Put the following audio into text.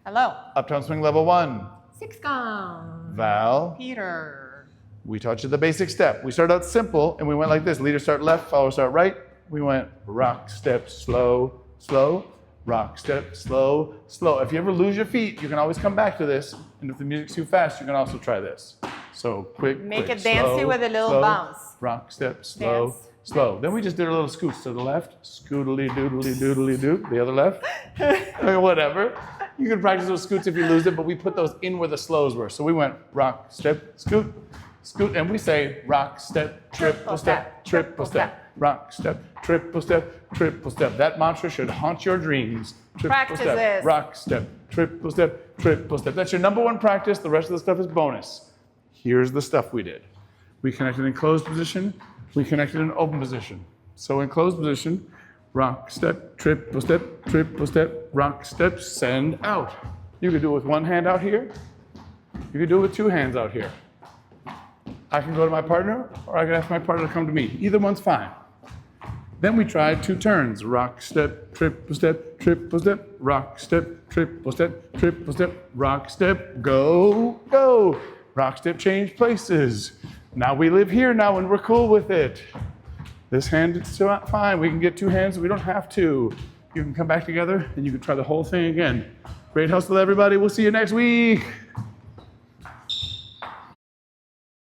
Hello. Uptown Swing level 1. Six gone. Val. Peter. We taught you the basic step. We started out simple and we went like this. Leader start left, follower start right. We went rock, step, slow, slow, rock, step, slow, slow. If you ever lose your feet, you can always come back to this. And if the music's too fast, you can also try this. So quick, Make quick, it dancey slow, with a little slow, bounce. Rock, step, slow, Dance. slow. Then we just did a little scoots to the left. Scootily doodly doodly doo. The other left. I mean, whatever. You can practice those scoots if you lose it, but we put those in where the slows were. So we went rock, step, scoot, scoot, and we say rock, step, triple step, triple step, rock, step, triple step, triple step. That mantra should haunt your dreams. Triple Practice step, this. rock, step, triple step, triple step. That's your number one practice. The rest of the stuff is bonus. Here's the stuff we did. We connected in closed position. We connected in open position. So in closed position, rock, step, triple step, rock, step, send out. You could do it with one hand out here. You could do it with two hands out here. I can go to my partner, or I can ask my partner to come to me. Either one's fine. Then we tried two turns. Rock, step, triple step, rock, step, triple step, rock, step, go, go. Rock, step, change places. Now we live here now and we're cool with it. This hand is still not fine. We can get two hands, we don't have to. You can come back together and you can try the whole thing again. Great hustle, everybody. We'll see you next week.